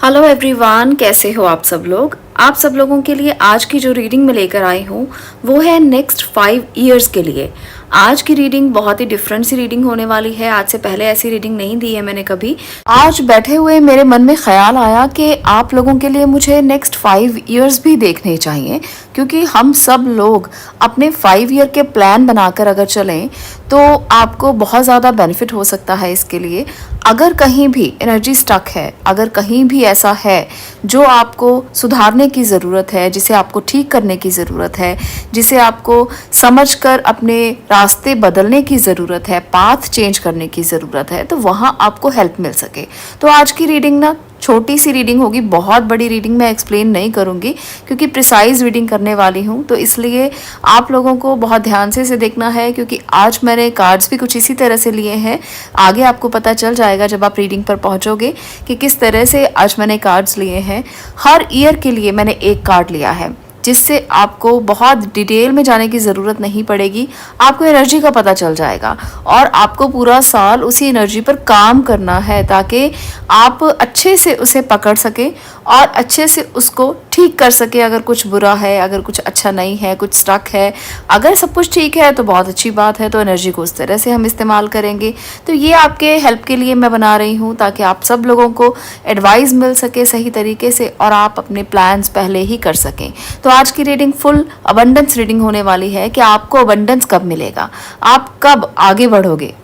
Hello everyone, कैसे हो आप सब लोग। आप सब लोगों के लिए आज की जो रीडिंग मैं लेकर आई हूँ वो है नेक्स्ट 5 इयर्स के लिए। आज की रीडिंग बहुत ही डिफरेंट सी रीडिंग होने वाली है। आज से पहले ऐसी रीडिंग नहीं दी है मैंने कभी। आज बैठे हुए मेरे मन में ख्याल आया कि आप लोगों के लिए मुझे नेक्स्ट 5 इयर्स भी देखने चाहिए, क्योंकि हम सब लोग अपने 5 ईयर के प्लान बनाकर अगर चलें तो आपको बहुत ज़्यादा बेनिफिट हो सकता है इसके लिए। अगर कहीं भी एनर्जी स्टक है, अगर कहीं भी ऐसा है जो आपको सुधारने की ज़रूरत है, जिसे आपको ठीक करने की ज़रूरत है, जिसे आपको समझकर अपने रास्ते बदलने की ज़रूरत है, पाथ चेंज करने की ज़रूरत है, तो वहाँ आपको हेल्प मिल सके। तो आज की रीडिंग ना छोटी सी रीडिंग होगी, बहुत बड़ी रीडिंग मैं एक्सप्लेन नहीं करूँगी क्योंकि प्रिसाइज रीडिंग करने वाली हूँ। तो इसलिए आप लोगों को बहुत ध्यान से इसे देखना है, क्योंकि आज मैंने कार्ड्स भी कुछ इसी तरह से लिए हैं। आगे आपको पता चल जाएगा जब आप रीडिंग पर पहुँचोगे कि किस तरह से आज मैंने कार्ड्स लिए हैं। हर ईयर के लिए मैंने एक कार्ड लिया है, जिससे आपको बहुत डिटेल में जाने की ज़रूरत नहीं पड़ेगी। आपको एनर्जी का पता चल जाएगा और आपको पूरा साल उसी एनर्जी पर काम करना है, ताकि आप अच्छे से उसे पकड़ सकें और अच्छे से उसको ठीक कर सके। अगर कुछ बुरा है, अगर कुछ अच्छा नहीं है, कुछ स्टक है, अगर सब कुछ ठीक है तो बहुत अच्छी बात है। तो एनर्जी को उस तरह से हम इस्तेमाल करेंगे। तो ये आपके हेल्प के लिए मैं बना रही हूँ, ताकि आप सब लोगों को एडवाइस मिल सके सही तरीके से और आप अपने प्लान्स पहले ही कर सकें। तो आज की रीडिंग फुल अबंडेंस रीडिंग होने वाली है कि आपको अबंडेंस कब मिलेगा, आप कब आगे बढ़ोगे,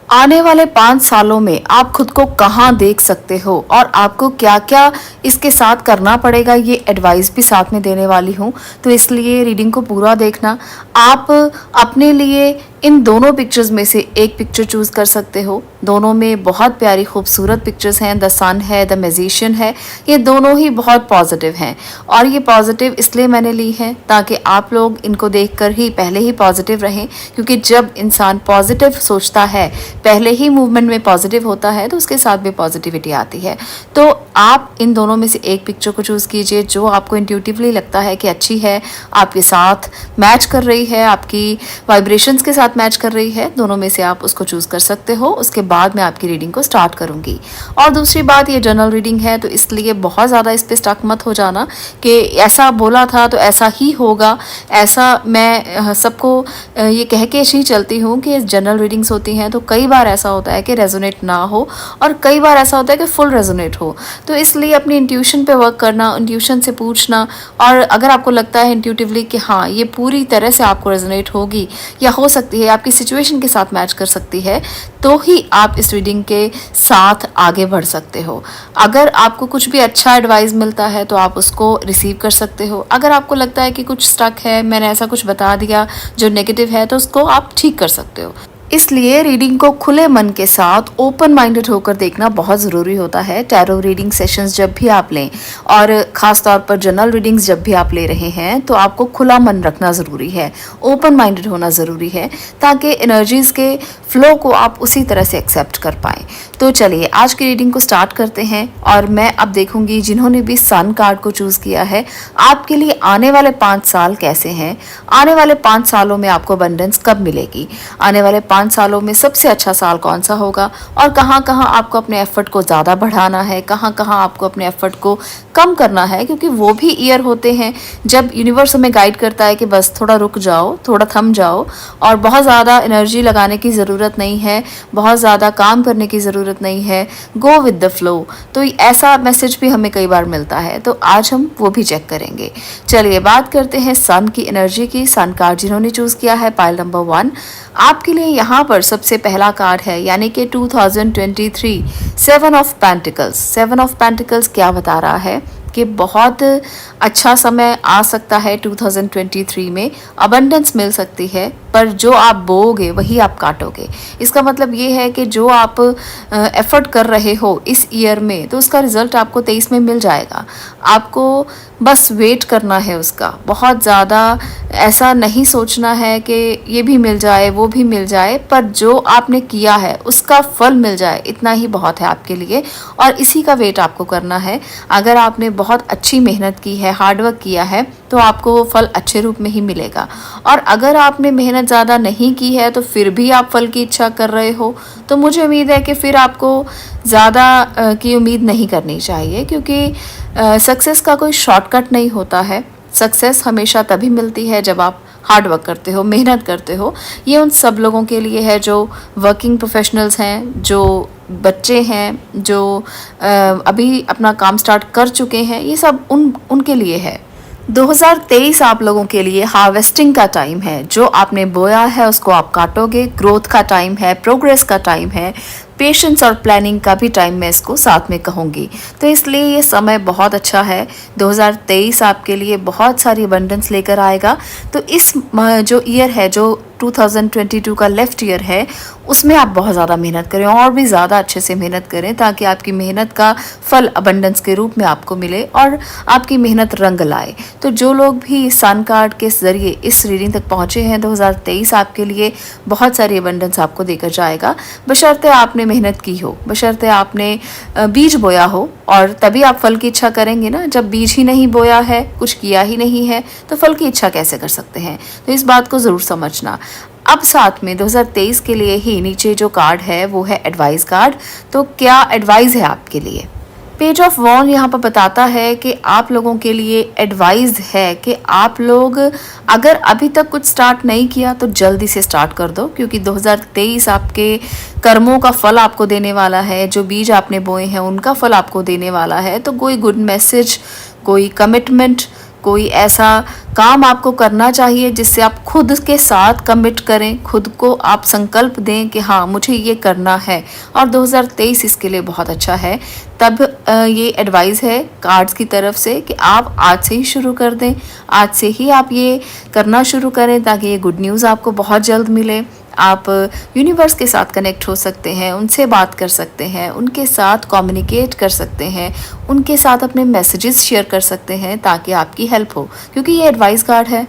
आने वाले 5 सालों में आप खुद को कहाँ देख सकते हो और आपको क्या क्या इसके साथ करना पड़ेगा। ये एडवाइस भी साथ में देने वाली हूँ, तो इसलिए रीडिंग को पूरा देखना। आप अपने लिए इन दोनों पिक्चर्स में से एक पिक्चर चूज कर सकते हो। दोनों में बहुत प्यारी खूबसूरत पिक्चर्स हैं। द सन है, द मैजिशियन है। ये दोनों ही बहुत पॉजिटिव हैं और ये पॉजिटिव इसलिए मैंने ली है ताकि आप लोग इनको देखकर ही पहले ही पॉजिटिव रहें, क्योंकि जब इंसान पॉजिटिव सोचता है, पहले ही मूवमेंट में पॉजिटिव होता है, तो उसके साथ भी पॉजिटिविटी आती है। तो आप इन दोनों में से एक पिक्चर को चूज़ कीजिए जो आपको इंट्यूटिवली लगता है कि अच्छी है, आपके साथ मैच कर रही है, आपकी वाइब्रेशंस के साथ मैच कर रही है। दोनों में से आप उसको चूज़ कर सकते हो। उसके बाद मैं आपकी रीडिंग को स्टार्ट करूंगी। और दूसरी बात, ये जनरल रीडिंग है, तो इसलिए बहुत ज़्यादा इस पर स्टक मत हो जाना कि ऐसा बोला था तो ऐसा ही होगा। ऐसा मैं सबको ये कह के ही चलती हूँ कि जनरल रीडिंग्स होती हैं, तो कई बार ऐसा होता है कि रेजोनेट ना हो और कई बार ऐसा होता है कि फुल रेजोनेट हो। तो इसलिए अपनी इंट्यूशन पे वर्क करना, इंट्यूशन से पूछना, और अगर आपको लगता है इंट्यूटिवली कि हाँ ये पूरी तरह से आपको रेजोनेट होगी या हो सकती है आपकी सिचुएशन के साथ मैच कर सकती है, तो ही आप इस रीडिंग के साथ आगे बढ़ सकते हो। अगर आपको कुछ भी अच्छा एडवाइस मिलता है तो आप उसको रिसीव कर सकते हो। अगर आपको लगता है कि कुछ स्टक है, मैंने ऐसा कुछ बता दिया जो नेगेटिव है, तो उसको आप ठीक कर सकते हो। इसलिए रीडिंग को खुले मन के साथ ओपन माइंडेड होकर देखना बहुत ज़रूरी होता है। टैरो रीडिंग सेशंस जब भी आप लें और ख़ास तौर पर जनरल रीडिंग्स जब भी आप ले रहे हैं, तो आपको खुला मन रखना ज़रूरी है, ओपन माइंडेड होना ज़रूरी है, ताकि एनर्जीज़ के फ्लो को आप उसी तरह से एक्सेप्ट कर पाएँ। तो चलिए आज की रीडिंग को स्टार्ट करते हैं। और मैं अब देखूंगी जिन्होंने भी सन कार्ड को चूज़ किया है, आपके लिए आने वाले 5 साल कैसे हैं, आने वाले 5 सालों में आपको अबंडेंस कब मिलेगी, आने वाले 5 सालों में सबसे अच्छा साल कौन सा होगा, और कहाँ कहाँ आपको अपने एफर्ट को ज़्यादा बढ़ाना है, कहाँ कहाँ आपको अपने एफर्ट को कम करना है। क्योंकि वो भी ईयर होते हैं जब यूनिवर्स हमें गाइड करता है कि बस थोड़ा रुक जाओ, थोड़ा थम जाओ, और बहुत ज़्यादा एनर्जी लगाने की ज़रूरत नहीं है, बहुत ज़्यादा काम करने की ज़रूरत नहीं है, गो विद द फ्लो। तो ऐसा मैसेज भी हमें कई बार मिलता है, तो आज हम वो भी चेक करेंगे। चलिए बात करते हैं सन की एनर्जी की। सन कार्ड जिन्होंने चूज़ किया है, पाइल नंबर 1, आपके लिए यहाँ पर सबसे पहला कार्ड है, यानी कि 2023 7 ऑफ पेंटिकल्स। 7 ऑफ पेंटिकल्स क्या बता रहा है कि बहुत अच्छा समय आ सकता है 2023 में, अबंडेंस मिल सकती है, पर जो आप बोओगे वही आप काटोगे। इसका मतलब ये है कि जो आप एफर्ट कर रहे हो इस ईयर में, तो उसका रिजल्ट आपको 23 में मिल जाएगा। आपको बस वेट करना है उसका। बहुत ज़्यादा ऐसा नहीं सोचना है कि ये भी मिल जाए वो भी मिल जाए, पर जो आपने किया है उसका फल मिल जाए, इतना ही बहुत है आपके लिए, और इसी का वेट आपको करना है। अगर आपने बहुत अच्छी मेहनत की है, हार्डवर्क किया है, तो आपको वो फल अच्छे रूप में ही मिलेगा। और अगर आपने मेहनत ज़्यादा नहीं की है तो फिर भी आप फल की इच्छा कर रहे हो, तो मुझे उम्मीद है कि फिर आपको ज़्यादा की उम्मीद नहीं करनी चाहिए, क्योंकि सक्सेस का कोई शॉर्टकट नहीं होता है। सक्सेस हमेशा तभी मिलती है जब आप हार्ड वर्क करते हो, मेहनत करते हो। ये उन सब लोगों के लिए है जो वर्किंग प्रोफेशनल्स हैं, जो बच्चे हैं, जो अभी अपना काम स्टार्ट कर चुके हैं, ये सब उनके लिए है। 2023 आप लोगों के लिए हार्वेस्टिंग का टाइम है। जो आपने बोया है उसको आप काटोगे। ग्रोथ का टाइम है, प्रोग्रेस का टाइम है, पेशेंस और प्लानिंग का भी टाइम मैं इसको साथ में कहूँगी। तो इसलिए ये समय बहुत अच्छा है। 2023 आपके लिए बहुत सारी अबंडेंस लेकर आएगा। तो इस जो ईयर है, जो 2022 का लेफ्ट ईयर है, उसमें आप बहुत ज़्यादा मेहनत करें और भी ज़्यादा अच्छे से मेहनत करें, ताकि आपकी मेहनत का फल अबंडेंस के रूप में आपको मिले और आपकी मेहनत रंग लाए। तो जो लोग भी सन कार्ड के ज़रिए इस रीडिंग तक पहुँचे हैं, 2023 आपके लिए बहुत सारी अबंडेंस आपको देकर जाएगा, बशर्ते आपने मेहनत की हो, बशर्ते आपने बीज बोया हो। और तभी आप फल की इच्छा करेंगे ना। जब बीज ही नहीं बोया है, कुछ किया ही नहीं है, तो फल की इच्छा कैसे कर सकते हैं? तो इस बात को ज़रूर समझना। अब साथ में 2023 के लिए ही नीचे जो कार्ड है वो है एडवाइस कार्ड। तो क्या एडवाइस है आपके लिए? पेज ऑफ वॉन्ड यहाँ पर बताता है कि आप लोगों के लिए एडवाइस है कि आप लोग अगर अभी तक कुछ स्टार्ट नहीं किया तो जल्दी से स्टार्ट कर दो, क्योंकि 2023 आपके कर्मों का फल आपको देने वाला है। जो बीज आपने बोए हैं उनका फल आपको देने वाला है। तो कोई गुड मैसेज, कोई कमिटमेंट, कोई ऐसा काम आपको करना चाहिए जिससे आप खुद के साथ कमिट करें, खुद को आप संकल्प दें कि हाँ मुझे ये करना है। और 2023 इसके लिए बहुत अच्छा है। तब ये एडवाइस है कार्ड्स की तरफ से कि आप आज से ही शुरू कर दें, आज से ही आप ये करना शुरू करें, ताकि ये गुड न्यूज़ आपको बहुत जल्द मिले। आप यूनिवर्स के साथ कनेक्ट हो सकते हैं, उनसे बात कर सकते हैं, उनके साथ कम्युनिकेट कर सकते हैं, उनके साथ अपने मैसेजेस शेयर कर सकते हैं, ताकि आपकी हेल्प हो, क्योंकि ये एडवाइस कार्ड है।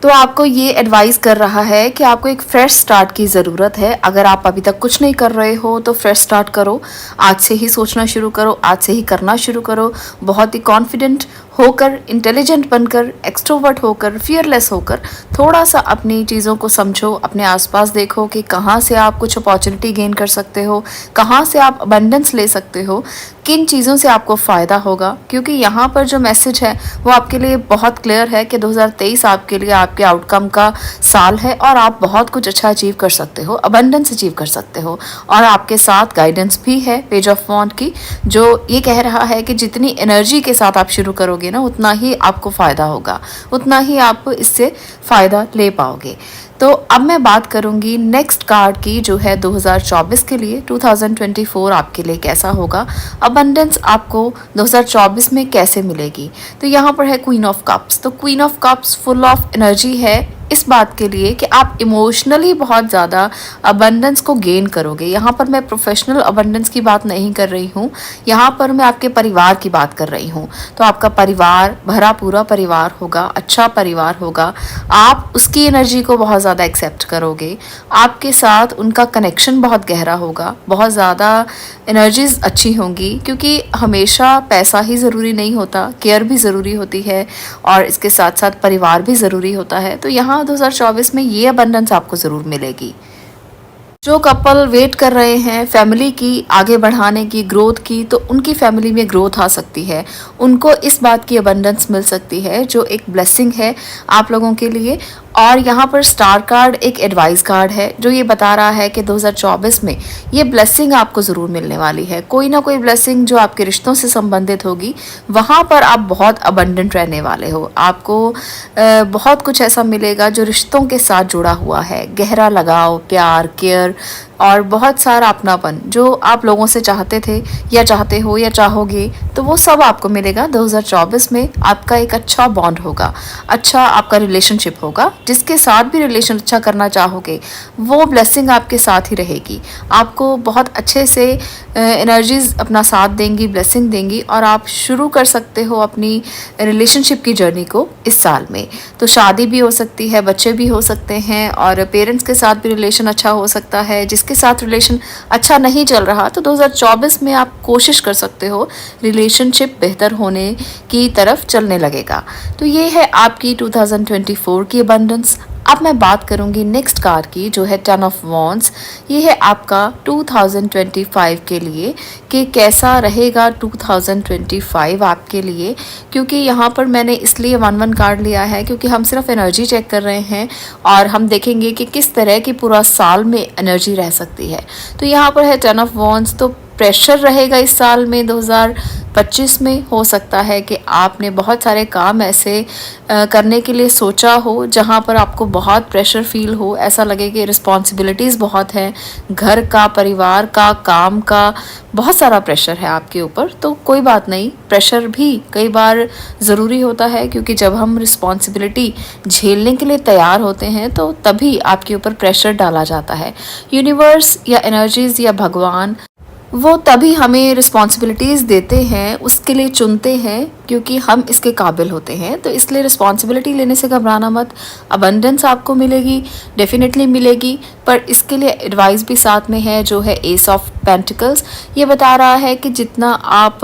तो आपको ये एडवाइस कर रहा है कि आपको एक फ्रेश स्टार्ट की ज़रूरत है। अगर आप अभी तक कुछ नहीं कर रहे हो तो फ्रेश स्टार्ट करो, आज से ही सोचना शुरू करो, आज से ही करना शुरू करो। बहुत ही कॉन्फिडेंट होकर, इंटेलिजेंट बनकर, एक्सट्रोवर्ट होकर, फियरलेस होकर थोड़ा सा अपनी चीज़ों को समझो, अपने आसपास देखो कि कहाँ से आप कुछ अपॉर्चुनिटी गेन कर सकते हो, कहाँ से आप अबंडेंस ले सकते हो, किन चीज़ों से आपको फ़ायदा होगा। क्योंकि यहाँ पर जो मैसेज है वो आपके लिए बहुत क्लियर है कि 2023 आपके लिए आपके आउटकम का साल है और आप बहुत कुछ अच्छा अचीव कर सकते हो, अबंडेंस अचीव कर सकते हो। और आपके साथ गाइडेंस भी है पेज ऑफ वॉन्ड की, जो ये कह रहा है कि जितनी एनर्जी के साथ आप शुरू करोगे ना, उतना ही आपको फ़ायदा होगा, उतना ही आप इससे फ़ायदा ले पाओगे। तो अब मैं बात करूंगी नेक्स्ट कार्ड की, जो है 2024 के लिए। 2024 आपके लिए कैसा होगा, अबंडेंस आपको 2024 में कैसे मिलेगी। तो यहाँ पर है क्वीन ऑफ कप्स। तो queen of cups full of energy है इस बात के लिए कि आप इमोशनली बहुत ज़्यादा अबंडेंस को गेन करोगे। यहाँ पर मैं प्रोफेशनल अबंडेंस की बात नहीं कर रही हूँ, यहाँ पर मैं आपके परिवार की बात कर रही हूँ। तो आपका परिवार भरा पूरा परिवार होगा, अच्छा परिवार होगा, आप उसकी एनर्जी को बहुत ज़्यादा एक्सेप्ट करोगे, आपके साथ उनका कनेक्शन बहुत गहरा होगा, बहुत ज़्यादा एनर्जीज अच्छी होंगी। क्योंकि हमेशा पैसा ही ज़रूरी नहीं होता, केयर भी ज़रूरी होती है और इसके साथ साथ परिवार भी ज़रूरी होता है। तो यहाँ 2024 में ये अबंडेंस आपको ज़रूर मिलेगी। जो कपल वेट कर रहे हैं फैमिली की आगे बढ़ाने की, ग्रोथ की, तो उनकी फैमिली में ग्रोथ आ सकती है, उनको इस बात की अबंडेंस मिल सकती है, जो एक ब्लेसिंग है आप लोगों के लिए। और यहाँ पर स्टार कार्ड एक एडवाइस कार्ड है, जो ये बता रहा है कि 2024 में ये ब्लेसिंग आपको ज़रूर मिलने वाली है। कोई ना कोई ब्लेसिंग जो आपके रिश्तों से संबंधित होगी, वहाँ पर आप बहुत अबंडेंट रहने वाले हो। आपको बहुत कुछ ऐसा मिलेगा जो रिश्तों के साथ जुड़ा हुआ है, गहरा लगाव, प्यार, केयर और बहुत सारा अपनापन जो आप लोगों से चाहते थे या चाहते हो या चाहोगे, तो वो सब आपको मिलेगा 2024 में। आपका एक अच्छा बॉन्ड होगा, अच्छा आपका रिलेशनशिप होगा, जिसके साथ भी रिलेशन अच्छा करना चाहोगे वो ब्लेसिंग आपके साथ ही रहेगी, आपको बहुत अच्छे से एनर्जीज अपना साथ देंगी, ब्लेसिंग देंगी और आप शुरू कर सकते हो अपनी रिलेशनशिप की जर्नी को इस साल में। तो शादी भी हो सकती है, बच्चे भी हो सकते हैं और पेरेंट्स के साथ भी रिलेशन अच्छा हो सकता है, जिसके के साथ रिलेशन अच्छा नहीं चल रहा, तो 2024 में आप कोशिश कर सकते हो रिलेशनशिप बेहतर होने की तरफ चलने लगेगा। तो ये है आपकी 2024 की अबंडेंस। अब मैं बात करूंगी नेक्स्ट कार्ड की, जो है 10 ऑफ वॉन्ड्स। ये है आपका 2025 के लिए कि कैसा रहेगा 2025 आपके लिए, क्योंकि यहाँ पर मैंने इसलिए 1 कार्ड लिया है क्योंकि हम सिर्फ एनर्जी चेक कर रहे हैं और हम देखेंगे कि किस तरह की पूरा साल में एनर्जी रह सकती है। तो यहाँ पर है 10 ऑफ वॉन्ड्स। तो प्रेशर रहेगा इस साल में 2025 में। हो सकता है कि आपने बहुत सारे काम ऐसे करने के लिए सोचा हो जहां पर आपको बहुत प्रेशर फील हो, ऐसा लगे कि रिस्पॉन्सिबिलिटीज़ बहुत हैं, घर का, परिवार का, काम का, बहुत सारा प्रेशर है आपके ऊपर। तो कोई बात नहीं, प्रेशर भी कई बार ज़रूरी होता है, क्योंकि जब हम रिस्पॉन्सिबिलिटी झेलने के लिए तैयार होते हैं तो तभी आपके ऊपर प्रेशर डाला जाता है। यूनिवर्स या एनर्जीज़ या भगवान वो तभी हमें रिस्पॉन्सिबिलिटीज़ देते हैं, उसके लिए चुनते हैं, क्योंकि हम इसके काबिल होते हैं। तो इसलिए रिस्पॉन्सिबिलिटी लेने से घबराना मत। अबंडेंस आपको मिलेगी, डेफिनेटली मिलेगी, पर इसके लिए एडवाइस भी साथ में है, जो है एस ऑफ पेंटिकल्स। ये बता रहा है कि जितना आप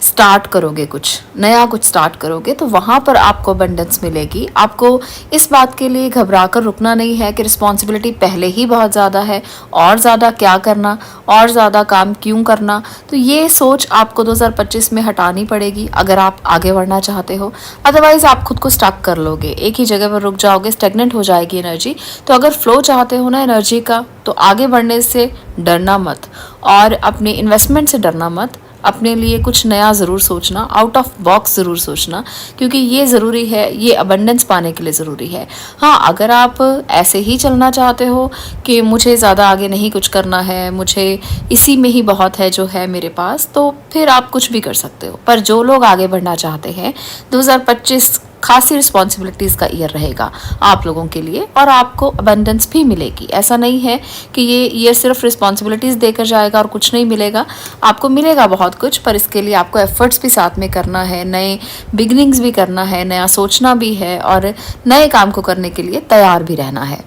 स्टार्ट करोगे, कुछ नया कुछ स्टार्ट करोगे, तो वहाँ पर आपको अबंडेंस मिलेगी। आपको इस बात के लिए घबरा कर रुकना नहीं है कि रिस्पॉन्सिबिलिटी पहले ही बहुत ज़्यादा है, और ज़्यादा क्या करना, और ज़्यादा काम क्यों करना। तो ये सोच आपको 2025 में हटानी पड़ेगी अगर आप आगे बढ़ना चाहते हो। अदरवाइज आप खुद को स्टक कर लोगे, एक ही जगह पर रुक जाओगे, स्टेगनेंट हो जाएगी एनर्जी। तो अगर फ्लो चाहते हो ना एनर्जी का, तो आगे बढ़ने से डरना मत और अपने इन्वेस्टमेंट से डरना मत। अपने लिए कुछ नया ज़रूर सोचना, आउट ऑफ बॉक्स ज़रूर सोचना, क्योंकि ये ज़रूरी है, ये अबंडेंस पाने के लिए ज़रूरी है। हाँ, अगर आप ऐसे ही चलना चाहते हो कि मुझे ज़्यादा आगे नहीं कुछ करना है, मुझे इसी में ही बहुत है जो है मेरे पास, तो फिर आप कुछ भी कर सकते हो। पर जो लोग आगे बढ़ना चाहते हैं, 2025 खासी रिस्पॉन्सिबिलिटीज़ का ईयर रहेगा आप लोगों के लिए, और आपको अबंडेंस भी मिलेगी। ऐसा नहीं है कि ये ईयर सिर्फ रिस्पॉन्सिबिलिटीज़ देकर जाएगा और कुछ नहीं मिलेगा। आपको मिलेगा बहुत कुछ, पर इसके लिए आपको एफर्ट्स भी साथ में करना है, नए बिगनिंग्स भी करना है, नया सोचना भी है, और नए काम को करने के लिए तैयार भी रहना है।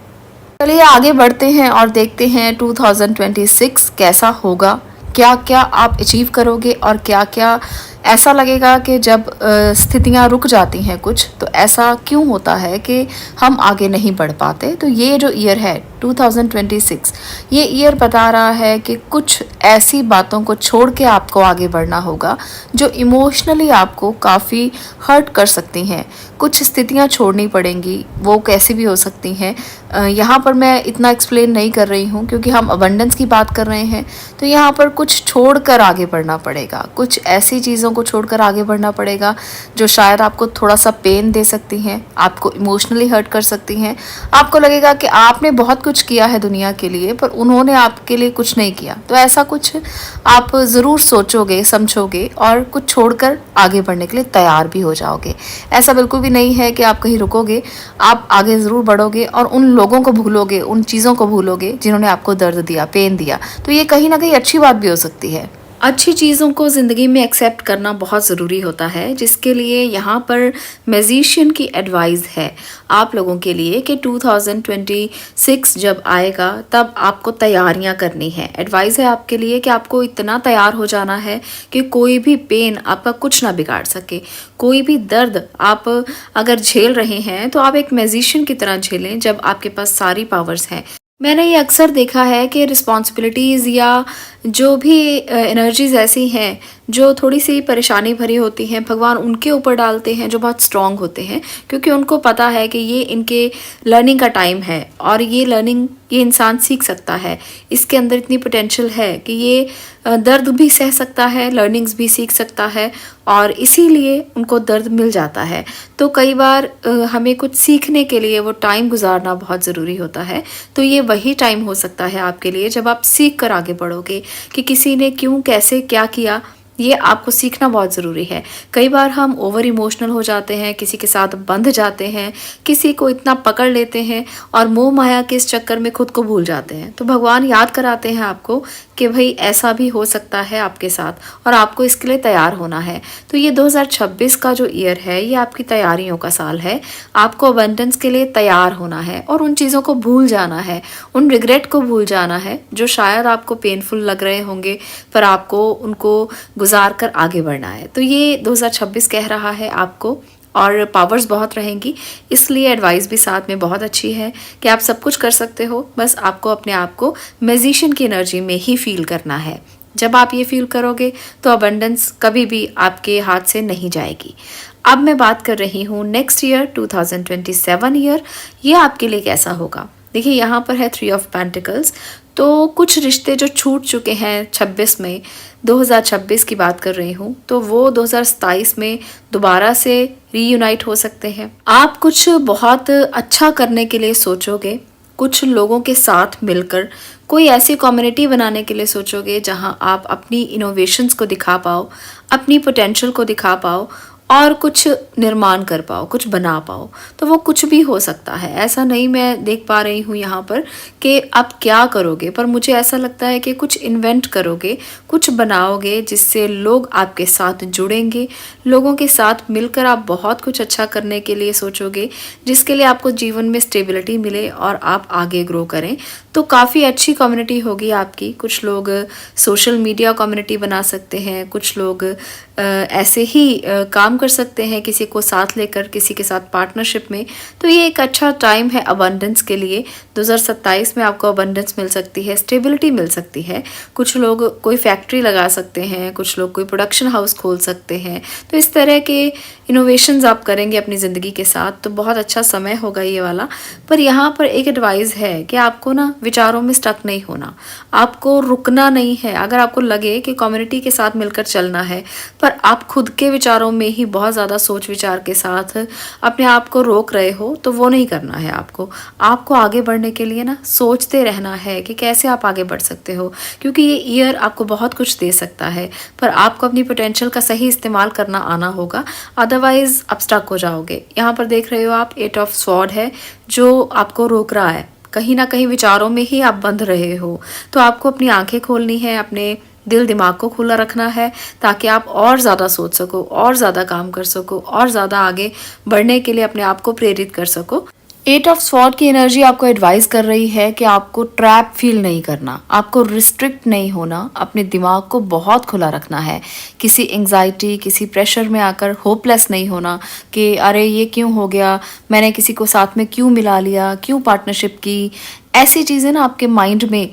चलिए आगे बढ़ते हैं और देखते हैं 2026 कैसा होगा, क्या क्या आप अचीव करोगे, और क्या क्या ऐसा लगेगा कि जब स्थितियां रुक जाती हैं कुछ, तो ऐसा क्यों होता है कि हम आगे नहीं बढ़ पाते। तो ये जो ईयर है 2026, ये ईयर बता रहा है कि कुछ ऐसी बातों को छोड़ के आपको आगे बढ़ना होगा जो इमोशनली आपको काफ़ी हर्ट कर सकती हैं। कुछ स्थितियां छोड़नी पड़ेंगी, वो कैसी भी हो सकती हैं। यहाँ पर मैं इतना एक्सप्लेन नहीं कर रही हूँ क्योंकि हम अबंडेंस की बात कर रहे हैं। तो यहाँ पर कुछ छोड़कर आगे बढ़ना पड़ेगा, कुछ ऐसी चीज़ों को छोड़कर आगे बढ़ना पड़ेगा जो शायद आपको थोड़ा सा पेन दे सकती हैं, आपको इमोशनली हर्ट कर सकती हैं। आपको लगेगा कि आपने बहुत कुछ किया है दुनिया के लिए, पर उन्होंने आपके लिए कुछ नहीं किया। तो ऐसा कुछ आप ज़रूर सोचोगे, समझोगे, और कुछ छोड़कर आगे बढ़ने के लिए तैयार भी हो जाओगे। ऐसा बिल्कुल भी नहीं है कि आप कहीं रुकोगे, आप आगे ज़रूर बढ़ोगे और उन लोगों को भूलोगे, उन चीज़ों को भूलोगे जिन्होंने आपको दर्द दिया, पेन दिया। तो ये कहीं ना कहीं अच्छी बात भी हो सकती है। अच्छी चीज़ों को ज़िंदगी में एक्सेप्ट करना बहुत ज़रूरी होता है, जिसके लिए यहाँ पर मैजिशियन की एडवाइस है आप लोगों के लिए कि 2026 जब आएगा तब आपको तैयारियाँ करनी है। एडवाइस है आपके लिए कि आपको इतना तैयार हो जाना है कि कोई भी पेन आपका कुछ ना बिगाड़ सके। कोई भी दर्द आप अगर झेल रहे हैं तो आप एक मैजिशियन की तरह झेलें जब आपके पास सारी पावर्स हैं। मैंने ये अक्सर देखा है कि रिस्पॉन्सिबिलिटीज़ या जो भी एनर्जीज ऐसी हैं जो थोड़ी सी परेशानी भरी होती हैं, भगवान उनके ऊपर डालते हैं जो बहुत स्ट्रांग होते हैं, क्योंकि उनको पता है कि ये इनके लर्निंग का टाइम है और ये लर्निंग ये इंसान सीख सकता है। इसके अंदर इतनी पोटेंशियल है कि ये दर्द भी सह सकता है, लर्निंग्स भी सीख सकता है, और इसीलिए उनको दर्द मिल जाता है। तो कई बार हमें कुछ सीखने के लिए वो टाइम गुजारना बहुत ज़रूरी होता है। तो ये वही टाइम हो सकता है आपके लिए जब आप सीख कर आगे बढ़ोगे कि किसी ने क्यों, कैसे, क्या किया, ये आपको सीखना बहुत ज़रूरी है। कई बार हम ओवर इमोशनल हो जाते हैं, किसी के साथ बंध जाते हैं, किसी को इतना पकड़ लेते हैं और मोह माया के इस चक्कर में खुद को भूल जाते हैं। तो भगवान याद कराते हैं आपको कि भाई ऐसा भी हो सकता है आपके साथ और आपको इसके लिए तैयार होना है। तो ये 2026 का जो ईयर है ये आपकी तैयारियों का साल है। आपको अबंडेंस के लिए तैयार होना है और उन चीज़ों को भूल जाना है, उन रिग्रेट को भूल जाना है जो शायद आपको पेनफुल लग रहे होंगे, पर आपको उनको गुजार कर आगे बढ़ना है। तो ये 2026 कह रहा है आपको, और पावर्स बहुत रहेंगी, इसलिए एडवाइस भी साथ में बहुत अच्छी है कि आप सब कुछ कर सकते हो। बस आपको अपने आप को मैजिशियन की एनर्जी में ही फील करना है। जब आप ये फील करोगे तो अबंडेंस कभी भी आपके हाथ से नहीं जाएगी। अब मैं बात कर रही हूँ नेक्स्ट ईयर 2027 ईयर, ये आपके लिए कैसा होगा। देखिए यहाँ पर है 3 ऑफ पेंटिकल्स। तो कुछ रिश्ते जो छूट चुके हैं 26 में, 2026 की बात कर रही हूँ, तो वो 2027 में दोबारा से रीयूनाइट हो सकते हैं। आप कुछ बहुत अच्छा करने के लिए सोचोगे, कुछ लोगों के साथ मिलकर कोई ऐसी कम्युनिटी बनाने के लिए सोचोगे जहाँ आप अपनी इनोवेशंस को दिखा पाओ, अपनी पोटेंशियल को दिखा पाओ और कुछ निर्माण कर पाओ, कुछ बना पाओ। तो वो कुछ भी हो सकता है, ऐसा नहीं मैं देख पा रही हूँ यहाँ पर कि आप क्या करोगे, पर मुझे ऐसा लगता है कि कुछ इन्वेंट करोगे, कुछ बनाओगे जिससे लोग आपके साथ जुड़ेंगे। लोगों के साथ मिलकर आप बहुत कुछ अच्छा करने के लिए सोचोगे, जिसके लिए आपको जीवन में स्टेबिलिटी मिले और आप आगे ग्रो करें। तो काफ़ी अच्छी कम्युनिटी होगी आपकी। कुछ लोग सोशल मीडिया कम्युनिटी बना सकते हैं, कुछ लोग ऐसे ही काम कर सकते हैं किसी को साथ लेकर, किसी के साथ पार्टनरशिप में। तो ये एक अच्छा टाइम है अबंडेंस के लिए। 2027 में आपको अबंडेंस मिल सकती है, स्टेबिलिटी मिल सकती है। कुछ लोग कोई फैक्ट्री लगा सकते हैं, कुछ लोग कोई प्रोडक्शन हाउस खोल सकते हैं। तो इस तरह के इनोवेशंस आप करेंगे अपनी ज़िंदगी के साथ, तो बहुत अच्छा समय होगा ये वाला। पर यहाँ पर एक एडवाइस है कि आपको ना विचारों में स्टक नहीं होना, आपको रुकना नहीं है। अगर आपको लगे कि कम्युनिटी के साथ मिलकर चलना है, पर आप खुद के विचारों में ही बहुत ज़्यादा सोच विचार के साथ अपने आप को रोक रहे हो, तो वो नहीं करना है आपको आगे बढ़ने के लिए ना सोचते रहना है कि कैसे आप आगे बढ़ सकते हो, क्योंकि ये ईयर आपको बहुत कुछ दे सकता है। पर आपको अपनी पोटेंशियल का सही इस्तेमाल करना आना होगा, अदरवाइज आप स्टक हो जाओगे। यहाँ पर देख रहे हो आप 8 ऑफ स्वॉर्ड है जो आपको रोक रहा है, कहीं ना कहीं विचारों में ही आप बंध रहे हो। तो आपको अपनी आंखें खोलनी है, अपने दिल दिमाग को खुला रखना है, ताकि आप और ज़्यादा सोच सको, और ज़्यादा काम कर सको, और ज़्यादा आगे बढ़ने के लिए अपने आप को प्रेरित कर सको। 8 ऑफ स्वॉर्ड की एनर्जी आपको एडवाइस कर रही है कि आपको ट्रैप फील नहीं करना, आपको रिस्ट्रिक्ट नहीं होना, अपने दिमाग को बहुत खुला रखना है। किसी एंग्जाइटी, किसी प्रेशर में आकर होपलेस नहीं होना कि अरे ये क्यों हो गया, मैंने किसी को साथ में क्यों मिला लिया, क्यों पार्टनरशिप की। ऐसी चीज़ें ना आपके माइंड में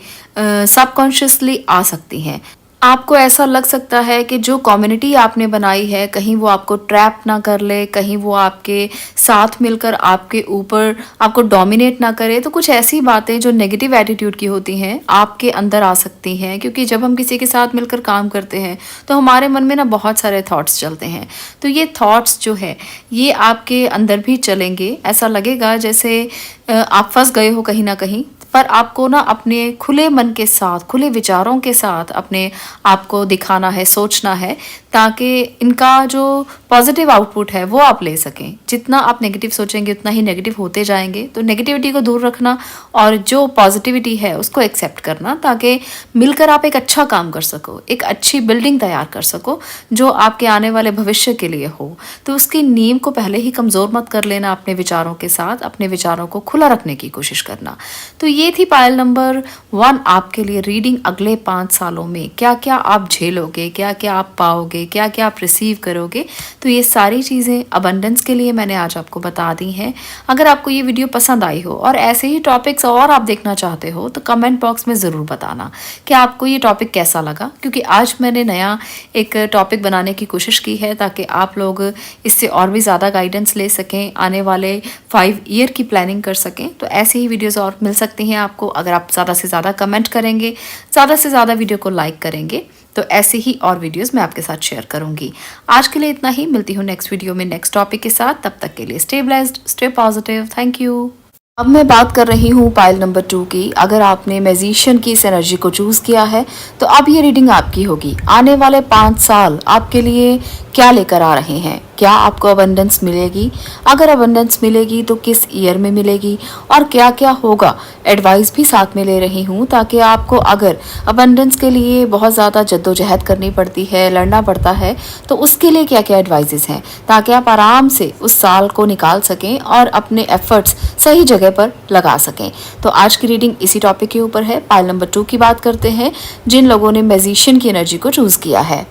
सबकॉन्शियसली आ सकती हैं। आपको ऐसा लग सकता है कि जो कम्युनिटी आपने बनाई है कहीं वो आपको ट्रैप ना कर ले, कहीं वो आपके साथ मिलकर आपके ऊपर आपको डोमिनेट ना करे। तो कुछ ऐसी बातें जो नेगेटिव एटीट्यूड की होती हैं आपके अंदर आ सकती हैं, क्योंकि जब हम किसी के साथ मिलकर काम करते हैं तो हमारे मन में ना बहुत सारे थॉट्स चलते हैं। तो ये थॉट्स जो है ये आपके अंदर भी चलेंगे। ऐसा लगेगा जैसे आप फंस गए हो कहीं ना कहीं, पर आपको ना अपने खुले मन के साथ, खुले विचारों के साथ अपने आप को दिखाना है, सोचना है, ताकि इनका जो पॉजिटिव आउटपुट है वो आप ले सकें। जितना आप नेगेटिव सोचेंगे उतना ही नेगेटिव होते जाएंगे। तो नेगेटिविटी को दूर रखना और जो पॉजिटिविटी है उसको एक्सेप्ट करना, ताकि मिलकर आप एक अच्छा काम कर सको, एक अच्छी बिल्डिंग तैयार कर सको जो आपके आने वाले भविष्य के लिए हो। तो उसकी नींव को पहले ही कमज़ोर मत कर लेना। अपने विचारों के साथ अपने विचारों को खुला रखने की कोशिश करना। तो ये थी पायल नंबर 1 आपके लिए रीडिंग। अगले 5 सालों में क्या क्या आप झेलोगे, क्या क्या आप पाओगे, क्या क्या आप रिसीव करोगे, तो ये सारी चीज़ें अबंडेंस के लिए मैंने आज आपको बता दी हैं। अगर आपको ये वीडियो पसंद आई हो और ऐसे ही टॉपिक्स और आप देखना चाहते हो तो कमेंट बॉक्स में ज़रूर बताना कि आपको ये टॉपिक कैसा लगा, क्योंकि आज मैंने नया एक टॉपिक बनाने की कोशिश की है ताकि आप लोग इससे और भी ज़्यादा गाइडेंस ले सकें, आने वाले 5 ईयर की प्लानिंग कर सकें। तो ऐसे ही वीडियोज़ और मिल सकती हैं आपको अगर आप ज़्यादा से ज़्यादा कमेंट करेंगे, ज़्यादा से ज़्यादा वीडियो को लाइक करेंगे। तो ऐसे ही और वीडियोस मैं आपके साथ शेयर करूंगी। आज के लिए इतना ही, मिलती हूँ नेक्स्ट वीडियो में नेक्स्ट टॉपिक के साथ। तब तक के लिए stay blessed, stay positive. Thank you. अब मैं बात कर रही हूँ पाइल नंबर 2 की। अगर आपने मैजिशियन की इस एनर्जी को चूज़ किया है तो अब ये रीडिंग आपकी होगी। आने वाले 5 साल आपके लिए क्या लेकर आ रहे हैं? क्या आपको अबंडेंस मिलेगी? अगर अबंडेंस मिलेगी तो किस ईयर में मिलेगी और क्या क्या होगा? एडवाइस भी साथ में ले रही हूँ ताकि आपको अगर अबंडेंस के लिए बहुत ज़्यादा जद्दोजहद करनी पड़ती है, लड़ना पड़ता है, तो उसके लिए क्या क्या एडवाइजेस हैं ताकि आप आराम से उस साल को निकाल सकें और अपने एफर्ट्स सही जगह पर लगा सकें। तो आज की रीडिंग इसी टॉपिक के ऊपर है। पाइल नंबर 2 की बात करते हैं, जिन लोगों ने मैजिशियन की एनर्जी को चूज़ किया है।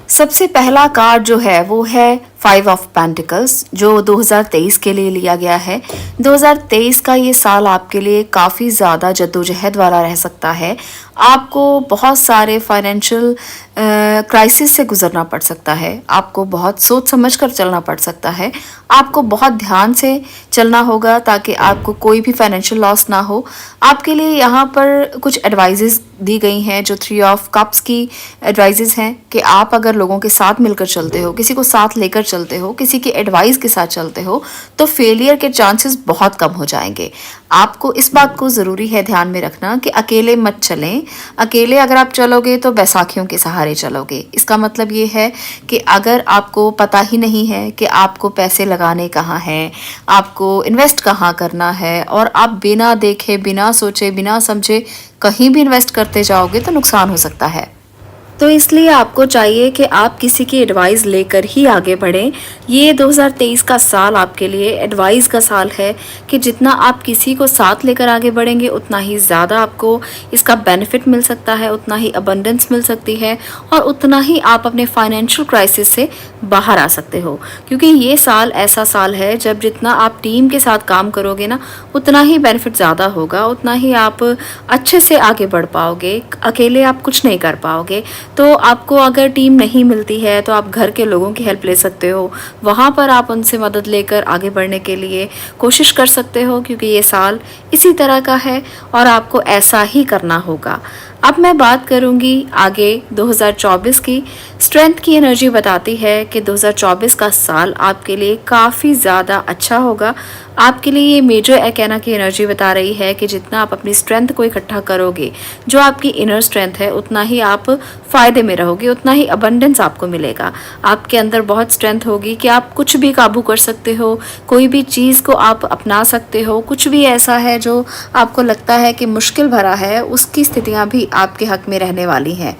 सबसे पहला कार्ड जो है वो है 5 ऑफ पेंटिकल्स, जो 2023 के लिए लिया गया है। 2023 का ये साल आपके लिए काफ़ी ज़्यादा जद्दोजहद वाला रह सकता है। आपको बहुत सारे फाइनेंशियल क्राइसिस से गुजरना पड़ सकता है। आपको बहुत सोच समझ कर चलना पड़ सकता है। आपको बहुत ध्यान से चलना होगा ताकि आपको कोई भी फाइनेंशियल लॉस ना हो। आपके लिए यहाँ पर कुछ एडवाइजेस दी गई हैं जो 3 ऑफ कप्स की एडवाइजेस हैं कि आप अगर लोगों के साथ मिलकर चलते हो, किसी को साथ लेकर चलते हो, किसी की एडवाइस के साथ चलते हो, तो फेलियर के चांसेस बहुत कम हो जाएंगे। आपको इस बात को ज़रूरी है ध्यान में रखना कि अकेले मत चलें। अकेले अगर आप चलोगे तो बैसाखियों के सहारे चलोगे। इसका मतलब ये है कि अगर आपको पता ही नहीं है कि आपको पैसे लगाने कहाँ हैं, आपको इन्वेस्ट कहाँ करना है, और आप बिना देखे, बिना सोचे, बिना समझे कहीं भी इन्वेस्ट करते जाओगे तो नुकसान हो सकता है। तो इसलिए आपको चाहिए कि आप किसी की एडवाइस लेकर ही आगे बढ़ें। ये 2023 का साल आपके लिए एडवाइस का साल है कि जितना आप किसी को साथ लेकर आगे बढ़ेंगे उतना ही ज़्यादा आपको इसका बेनिफिट मिल सकता है, उतना ही अबंडेंस मिल सकती है और उतना ही आप अपने फाइनेंशियल क्राइसिस से बाहर आ सकते हो। क्योंकि ये साल ऐसा साल है जब जितना आप टीम के साथ काम करोगे ना, उतना ही बेनिफिट ज़्यादा होगा, उतना ही आप अच्छे से आगे बढ़ पाओगे। अकेले आप कुछ नहीं कर पाओगे। तो आपको अगर टीम नहीं मिलती है तो आप घर के लोगों की हेल्प ले सकते हो। वहाँ पर आप उनसे मदद लेकर आगे बढ़ने के लिए कोशिश कर सकते हो, क्योंकि ये साल इसी तरह का है और आपको ऐसा ही करना होगा। अब मैं बात करूंगी आगे 2024 की। स्ट्रेंथ की एनर्जी बताती है कि 2024 का साल आपके लिए काफ़ी ज़्यादा अच्छा होगा। आपके लिए ये मेजर एकेना की एनर्जी बता रही है कि जितना आप अपनी स्ट्रेंथ को इकट्ठा करोगे, जो आपकी इनर स्ट्रेंथ है, उतना ही आप फ़ायदे में रहोगे, उतना ही अबंडेंस आपको मिलेगा। आपके अंदर बहुत स्ट्रेंथ होगी कि आप कुछ भी काबू कर सकते हो, कोई भी चीज़ को आप अपना सकते हो। कुछ भी ऐसा है जो आपको लगता है कि मुश्किल भरा है, उसकी स्थितियाँ भी आपके हक में रहने वाली हैं।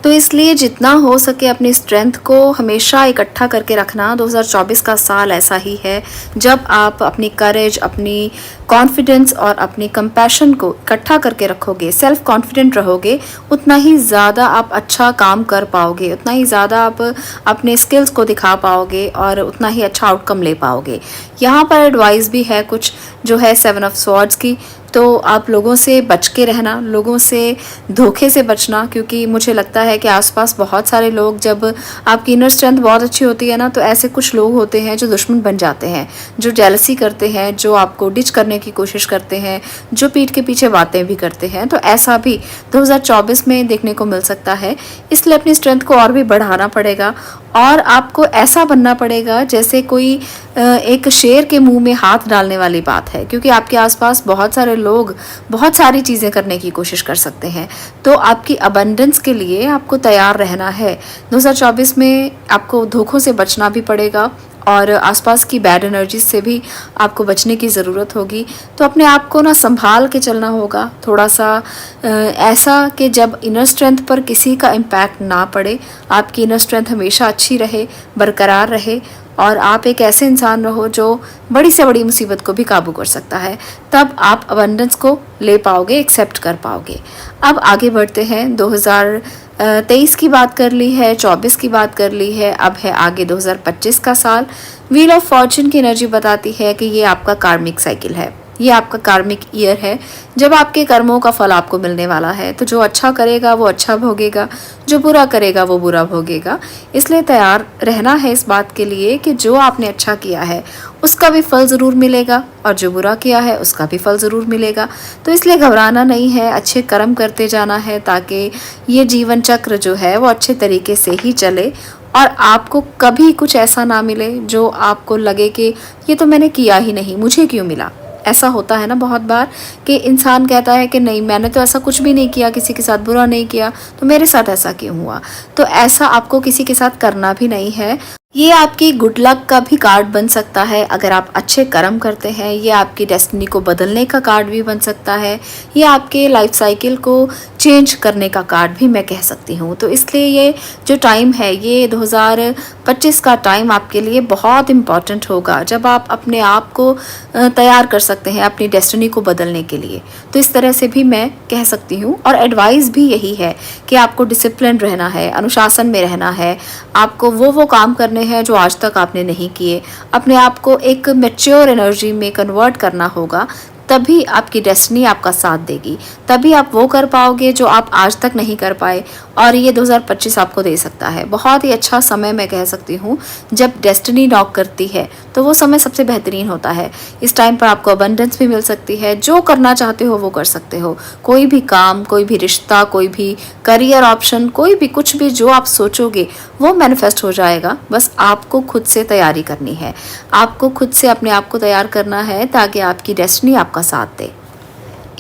तो इसलिए जितना हो सके अपनी स्ट्रेंथ को हमेशा इकट्ठा करके रखना। 2024 का साल ऐसा ही है जब आप अपनी करेज, अपनी कॉन्फिडेंस और अपनी कंपैशन को इकट्ठा करके रखोगे, सेल्फ कॉन्फिडेंट रहोगे, उतना ही ज़्यादा आप अच्छा काम कर पाओगे, उतना ही ज़्यादा आप अपने स्किल्स को दिखा पाओगे और उतना ही अच्छा आउटकम ले पाओगे। यहाँ पर एडवाइस भी है कुछ जो है 7 ऑफ स्वॉर्ड्स की। तो आप लोगों से बच के रहना, लोगों से धोखे से बचना, क्योंकि मुझे लगता है कि आसपास बहुत सारे लोग, जब आपकी इनर स्ट्रेंथ बहुत अच्छी होती है ना, तो ऐसे कुछ लोग होते हैं जो दुश्मन बन जाते हैं, जो जेलसी करते हैं, जो आपको डिच करने की कोशिश करते हैं, जो पीठ के पीछे बातें भी करते हैं। तो ऐसा भी 2024 में देखने को मिल सकता है। इसलिए अपनी स्ट्रेंथ को और भी बढ़ाना पड़ेगा और आपको ऐसा बनना पड़ेगा जैसे कोई एक शेर के मुंह में हाथ डालने वाली बात है, क्योंकि आपके आसपास बहुत सारे लोग बहुत सारी चीज़ें करने की कोशिश कर सकते हैं। तो आपकी अबंडेंस के लिए आपको तैयार रहना है। 2024 में आपको धोखों से बचना भी पड़ेगा और आसपास की बैड एनर्जीज से भी आपको बचने की ज़रूरत होगी। तो अपने आप को ना संभाल के चलना होगा, थोड़ा सा ऐसा कि जब इनर स्ट्रेंथ पर किसी का इम्पैक्ट ना पड़े, आपकी इनर स्ट्रेंथ हमेशा अच्छी रहे, बरकरार रहे और आप एक ऐसे इंसान रहो जो बड़ी से बड़ी मुसीबत को भी काबू कर सकता है। तब आप अबंडेंस को ले पाओगे, एक्सेप्ट कर पाओगे। अब आगे बढ़ते हैं। 2023 की बात कर ली है, 24 की बात कर ली है, अब है आगे 2025 का साल। व्हील ऑफ फॉर्चून की एनर्जी बताती है कि ये आपका कार्मिक साइकिल है, ये आपका कार्मिक ईयर है जब आपके कर्मों का फल आपको मिलने वाला है। तो जो अच्छा करेगा वो अच्छा भोगेगा, जो बुरा करेगा वो बुरा भोगेगा। इसलिए तैयार रहना है इस बात के लिए कि जो आपने अच्छा किया है उसका भी फल ज़रूर मिलेगा और जो बुरा किया है उसका भी फल ज़रूर मिलेगा। तो इसलिए घबराना नहीं है, अच्छे कर्म करते जाना है ताकि ये जीवन चक्र जो है वो अच्छे तरीके से ही चले और आपको कभी कुछ ऐसा ना मिले जो आपको लगे कि ये तो मैंने किया ही नहीं, मुझे क्यों मिला। ऐसा होता है ना बहुत बार कि इंसान कहता है कि नहीं, मैंने तो ऐसा कुछ भी नहीं किया, किसी के साथ बुरा नहीं किया, तो मेरे साथ ऐसा क्यों हुआ। तो ऐसा आपको किसी के साथ करना भी नहीं है। ये आपकी गुड लक का भी कार्ड बन सकता है अगर आप अच्छे कर्म करते हैं। ये आपकी डेस्टिनी को बदलने का कार्ड भी बन सकता है। ये आपके लाइफ साइकिल को चेंज करने का कार्ड भी मैं कह सकती हूँ। तो इसलिए ये जो टाइम है, ये 2025 का टाइम आपके लिए बहुत इम्पॉर्टेंट होगा, जब आप अपने आप को तैयार कर सकते हैं अपनी डेस्टिनी को बदलने के लिए। तो इस तरह से भी मैं कह सकती हूँ। और एडवाइस भी यही है कि आपको डिसिप्लिन रहना है, अनुशासन में रहना है। आपको वो काम करने हैं जो आज तक आपने नहीं किए। अपने आप को एक मैच्योर एनर्जी में कन्वर्ट करना होगा, तभी आपकी डेस्टिनी आपका साथ देगी। तभी आप वो कर पाओगे जो आप आज तक नहीं कर पाए। और ये 2025 आपको दे सकता है बहुत ही अच्छा समय, मैं कह सकती हूँ। जब डेस्टिनी नॉक करती है तो वो समय सबसे बेहतरीन होता है। इस टाइम पर आपको अबंडेंस भी मिल सकती है। जो करना चाहते हो वो कर सकते हो। कोई भी काम, कोई भी रिश्ता, कोई भी करियर ऑप्शन, कोई भी कुछ भी जो आप सोचोगे वो मैनिफेस्ट हो जाएगा। बस आपको खुद से तैयारी करनी है। आपको खुद से अपने आप को तैयार करना है ताकि आपकी डेस्टिनी आपका साथ दे।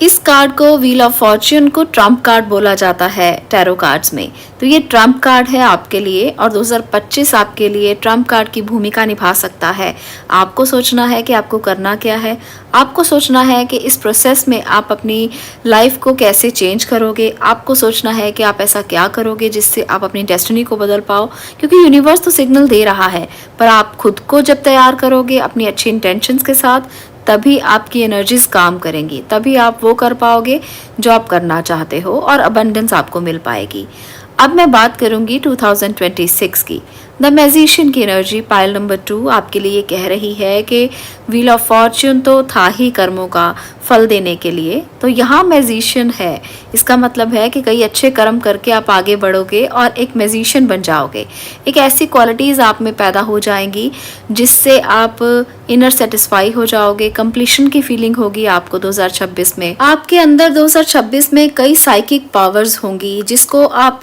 इस कार्ड को व्हील ऑफ फॉर्च्यून को ट्रम्प कार्ड बोला जाता है टैरो कार्ड्स में। तो ये ट्रम्प कार्ड है आपके लिए, और 2025 आपके लिए ट्रम्प कार्ड की भूमिका निभा सकता है। आपको सोचना है कि आपको करना क्या है। आपको सोचना है कि इस प्रोसेस में आप अपनी लाइफ को कैसे चेंज करोगे। आपको सोचना है कि आप ऐसा क्या करोगे जिससे आप अपनी डेस्टिनी को बदल पाओ। क्योंकि यूनिवर्स तो सिग्नल दे रहा है, पर आप खुद को जब तैयार करोगे अपनी अच्छी इंटेंशंस के साथ, तभी आपकी एनर्जीज काम करेंगी। तभी आप वो कर पाओगे जो आप करना चाहते हो, और अबंडेंस आपको मिल पाएगी। अब मैं बात करूंगी 2026 की। द मैजिशियन की एनर्जी पाइल नंबर 2 आपके लिए कह रही है कि व्हील ऑफ फॉर्च्यून तो था ही कर्मों का फल देने के लिए। तो यहाँ मैजिशियन है, इसका मतलब है कि कई अच्छे कर्म करके आप आगे बढ़ोगे और एक मैजिशियन बन जाओगे। एक ऐसी क्वालिटीज़ आप में पैदा हो जाएंगी जिससे आप इनर सेटिस्फाई हो जाओगे। कंप्लीशन की फीलिंग होगी आपको 2026 में। आपके अंदर 2026 में कई साइकिक पावर्स होंगी जिसको आप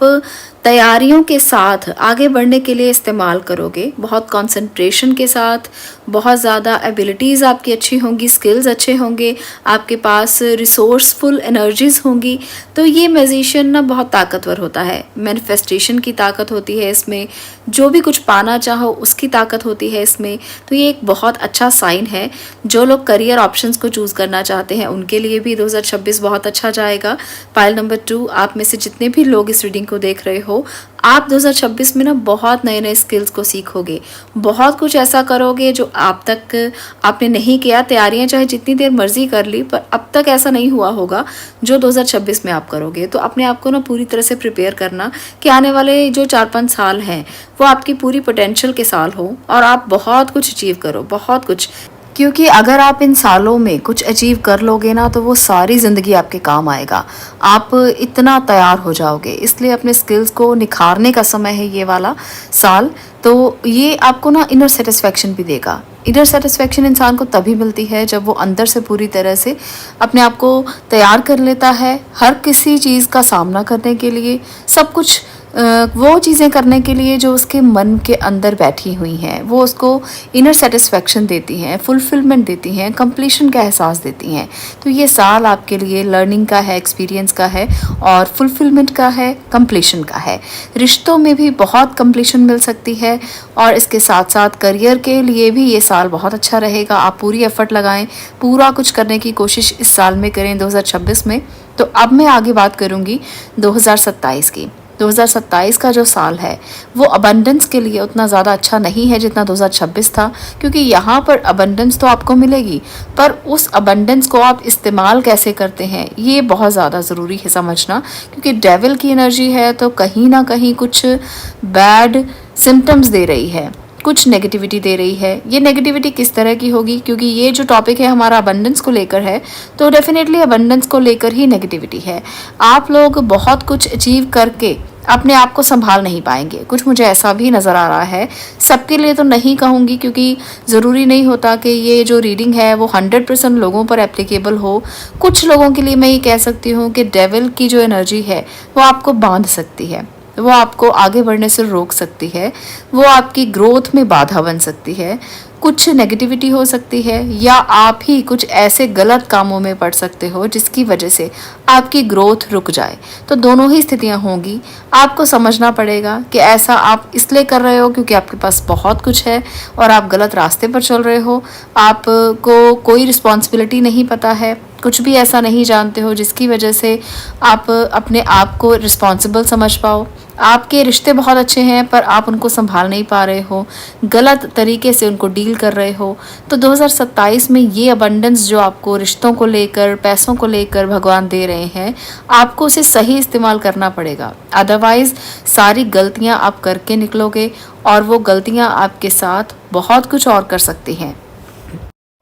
तैयारियों के साथ आगे बढ़ने के लिए इस्तेमाल करोगे। बहुत कंसंट्रेशन के साथ, बहुत ज़्यादा एबिलिटीज़ आपकी अच्छी होंगी, स्किल्स अच्छे होंगे, आपके पास रिसोर्सफुल एनर्जीज होंगी। तो ये मैजिशियन ना बहुत ताकतवर होता है। मैनिफेस्टेशन की ताकत होती है इसमें, जो भी कुछ पाना चाहो उसकी ताकत होती है इसमें। तो ये एक बहुत अच्छा साइन है। जो लोग करियर ऑप्शंस को चूज़ करना चाहते हैं उनके लिए भी 2026 बहुत अच्छा जाएगा। पाइल नंबर 2 आप में से जितने भी लोग इस रीडिंग को देख रहे हो, आप 2026 में ना बहुत नए नए स्किल्स को सीखोगे। बहुत कुछ ऐसा करोगे जो आप तक आपने नहीं किया। तैयारियां चाहे जितनी देर मर्जी कर ली, पर अब तक ऐसा नहीं हुआ होगा जो 2026 में आप करोगे। तो अपने आप को ना पूरी तरह से प्रिपेयर करना कि आने वाले जो 4-5 साल हैं वो आपकी पूरी पोटेंशियल के साल हो और आप बहुत कुछ अचीव करो, बहुत कुछ। क्योंकि अगर आप इन सालों में कुछ अचीव कर लोगे ना, तो वो सारी ज़िंदगी आपके काम आएगा। आप इतना तैयार हो जाओगे। इसलिए अपने स्किल्स को निखारने का समय है ये वाला साल। तो ये आपको ना इनर सेटिस्फेक्शन भी देगा। इनर सेटिस्फेक्शन इंसान को तभी मिलती है जब वो अंदर से पूरी तरह से अपने आप को तैयार कर लेता है हर किसी चीज़ का सामना करने के लिए, सब कुछ वो चीज़ें करने के लिए जो उसके मन के अंदर बैठी हुई हैं। वो उसको इनर सेटिस्फेक्शन देती हैं, फुलफिलमेंट देती हैं, कंप्लीशन का एहसास देती हैं। तो ये साल आपके लिए लर्निंग का है, एक्सपीरियंस का है, और फुलफिलमेंट का है, कंप्लीशन का है। रिश्तों में भी बहुत कंप्लीशन मिल सकती है, और इसके साथ साथ करियर के लिए भी ये साल बहुत अच्छा रहेगा। आप पूरी एफर्ट लगाएं, पूरा कुछ करने की कोशिश इस साल में करें 2026 में। तो अब मैं आगे बात करूँगी 2027 की। 2027 का जो साल है वो अबंडेंस के लिए उतना ज़्यादा अच्छा नहीं है जितना 2026 था। क्योंकि यहाँ पर अबंडेंस तो आपको मिलेगी, पर उस अबंडेंस को आप इस्तेमाल कैसे करते हैं ये बहुत ज़्यादा ज़रूरी है समझना। क्योंकि डेविल की एनर्जी है तो कहीं ना कहीं कुछ बैड सिम्टम्स दे रही है, कुछ नेगेटिविटी दे रही है। ये नेगेटिविटी किस तरह की होगी, क्योंकि ये जो टॉपिक है हमारा अबंडेंस को लेकर है, तो डेफिनेटली अबंडेंस को लेकर ही नेगेटिविटी है। आप लोग बहुत कुछ अचीव करके अपने आप को संभाल नहीं पाएंगे, कुछ मुझे ऐसा भी नज़र आ रहा है। सबके लिए तो नहीं कहूँगी, क्योंकि ज़रूरी नहीं होता कि ये जो रीडिंग है वो 100% लोगों पर एप्लीकेबल हो। कुछ लोगों के लिए मैं ये कह सकती हूँ कि डेविल की जो एनर्जी है वो आपको बांध सकती है, वो आपको आगे बढ़ने से रोक सकती है, वो आपकी ग्रोथ में बाधा बन सकती है, कुछ नेगेटिविटी हो सकती है, या आप ही कुछ ऐसे गलत कामों में पड़ सकते हो जिसकी वजह से आपकी ग्रोथ रुक जाए। तो दोनों ही स्थितियां होंगी। आपको समझना पड़ेगा कि ऐसा आप इसलिए कर रहे हो क्योंकि आपके पास बहुत कुछ है और आप गलत रास्ते पर चल रहे हो। आपको कोई रिस्पॉन्सिबिलिटी नहीं पता है, कुछ भी ऐसा नहीं जानते हो जिसकी वजह से आप अपने आप को रिस्पॉन्सिबल समझ पाओ। आपके रिश्ते बहुत अच्छे हैं पर आप उनको संभाल नहीं पा रहे हो, गलत तरीके से उनको डील कर रहे हो। तो 2027 में ये अबंडेंस जो आपको रिश्तों को लेकर, पैसों को लेकर भगवान दे रहे हैं, आपको उसे सही इस्तेमाल करना पड़ेगा। अदरवाइज सारी गलतियां आप करके निकलोगे और वो गलतियां आपके साथ बहुत कुछ और कर सकती हैं।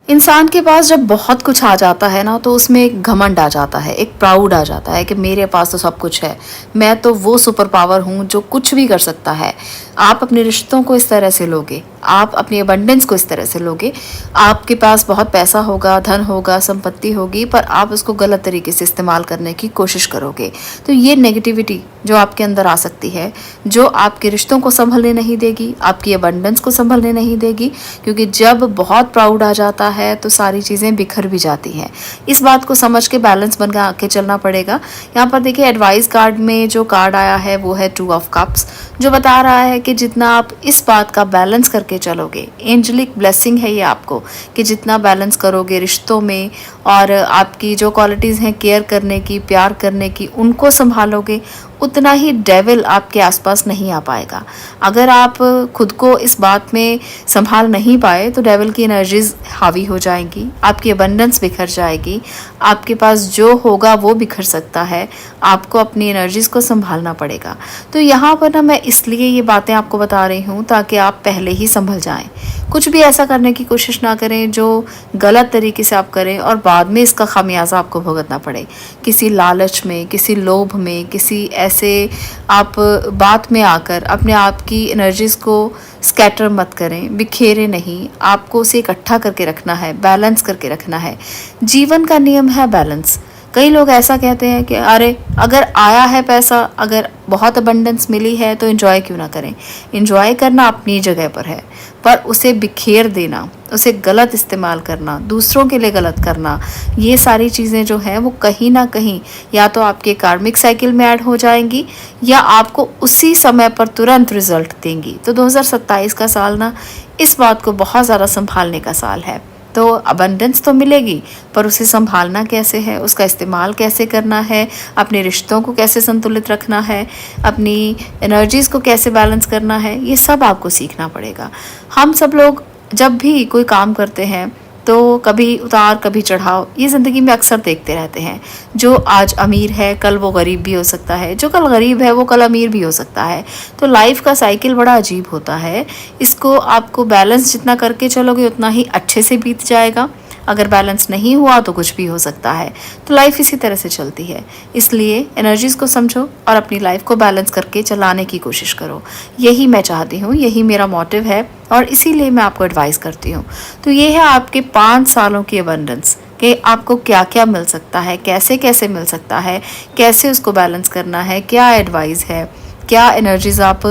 इंसान के पास जब बहुत कुछ आ जाता है ना, तो उसमें एक घमंड आ जाता है, एक प्राउड आ जाता है कि मेरे पास तो सब कुछ है, मैं तो वो सुपर पावर हूँ जो कुछ भी कर सकता है। आप अपने रिश्तों को इस तरह से लोगे, आप अपनी अबंडेंस को इस तरह से लोगे। आपके पास बहुत पैसा होगा, धन होगा, संपत्ति होगी, पर आप उसको गलत तरीके से इस्तेमाल करने की कोशिश करोगे। तो ये नेगेटिविटी जो आपके अंदर आ सकती है, जो आपके रिश्तों को संभलने नहीं देगी, आपकी अबंडेंस को संभलने नहीं देगी, क्योंकि जब बहुत प्राउड आ जाता है तो सारी चीज़ें बिखर भी जाती हैं। इस बात को समझ के बैलेंस बना के चलना पड़ेगा। यहाँ पर देखिए एडवाइस कार्ड में जो कार्ड आया है वो है 2 ऑफ कप्स, जो बता रहा है कि जितना आप इस बात का बैलेंस करके चलोगे, एंजेलिक ब्लेसिंग है ये आपको, कि जितना बैलेंस करोगे रिश्तों में और आपकी जो क्वालिटीज़ हैं केयर करने की, प्यार करने की, उनको संभालोगे, उतना ही डेविल आपके आसपास नहीं आ पाएगा। अगर आप खुद को इस बात में संभाल नहीं पाए तो डेविल की एनर्जीज हावी हो जाएंगी, आपकी अबंडेंस बिखर जाएगी, आपके पास जो होगा वो बिखर सकता है। आपको अपनी एनर्जीज को संभालना पड़ेगा। तो यहाँ पर ना मैं इसलिए ये बातें आपको बता रही हूँ ताकि आप पहले ही संभल जाएं। कुछ भी ऐसा करने की कोशिश ना करें जो गलत तरीके से आप करें और बाद में इसका खामियाजा आपको भुगतना पड़े। किसी लालच में, किसी लोभ में, किसी ऐसे आप बात में आकर अपने आप की एनर्जीज़ को स्कैटर मत करें, बिखेरे नहीं। आपको उसे इकट्ठा करके रखना है, बैलेंस करके रखना है। जीवन का नियम है बैलेंस। कई लोग ऐसा कहते हैं कि अरे अगर आया है पैसा, अगर बहुत अबंडेंस मिली है तो एंजॉय क्यों ना करें। एंजॉय करना अपनी जगह पर है, पर उसे बिखेर देना, उसे गलत इस्तेमाल करना, दूसरों के लिए गलत करना, ये सारी चीज़ें जो हैं वो कहीं ना कहीं या तो आपके कार्मिक साइकिल में ऐड हो जाएंगी या आपको उसी समय पर तुरंत रिजल्ट देंगी। तो 2027 का साल ना इस बात को बहुत ज़्यादा संभालने का साल है। तो अबंडेंस तो मिलेगी, पर उसे संभालना कैसे है, उसका इस्तेमाल कैसे करना है, अपने रिश्तों को कैसे संतुलित रखना है, अपनी एनर्जीज़ को कैसे बैलेंस करना है, ये सब आपको सीखना पड़ेगा। हम सब लोग जब भी कोई काम करते हैं तो कभी उतार कभी चढ़ाव ये ज़िंदगी में अक्सर देखते रहते हैं। जो आज अमीर है कल वो गरीब भी हो सकता है, जो कल गरीब है वो कल अमीर भी हो सकता है। तो लाइफ का साइकिल बड़ा अजीब होता है। इसको आपको बैलेंस जितना करके चलोगे उतना ही अच्छे से बीत जाएगा। अगर बैलेंस नहीं हुआ तो कुछ भी हो सकता है। तो लाइफ इसी तरह से चलती है। इसलिए एनर्जीज़ को समझो और अपनी लाइफ को बैलेंस करके चलाने की कोशिश करो। यही मैं चाहती हूँ, यही मेरा मोटिव है और इसीलिए मैं आपको एडवाइस करती हूँ। तो ये है आपके 5 सालों की अबंडेंस कि आपको क्या क्या मिल सकता है, कैसे कैसे मिल सकता है, कैसे उसको बैलेंस करना है, क्या एडवाइस है, क्या एनर्जीज़ आप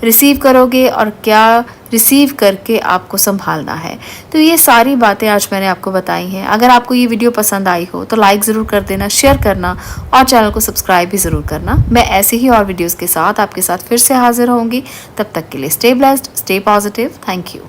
रिसीव करोगे और क्या रिसीव करके आपको संभालना है। तो ये सारी बातें आज मैंने आपको बताई हैं। अगर आपको ये वीडियो पसंद आई हो तो लाइक ज़रूर कर देना, शेयर करना और चैनल को सब्सक्राइब भी ज़रूर करना। मैं ऐसे ही और वीडियोज़ के साथ आपके साथ फिर से हाजिर होंगी। तब तक के लिए stay blessed, stay positive. Thank you.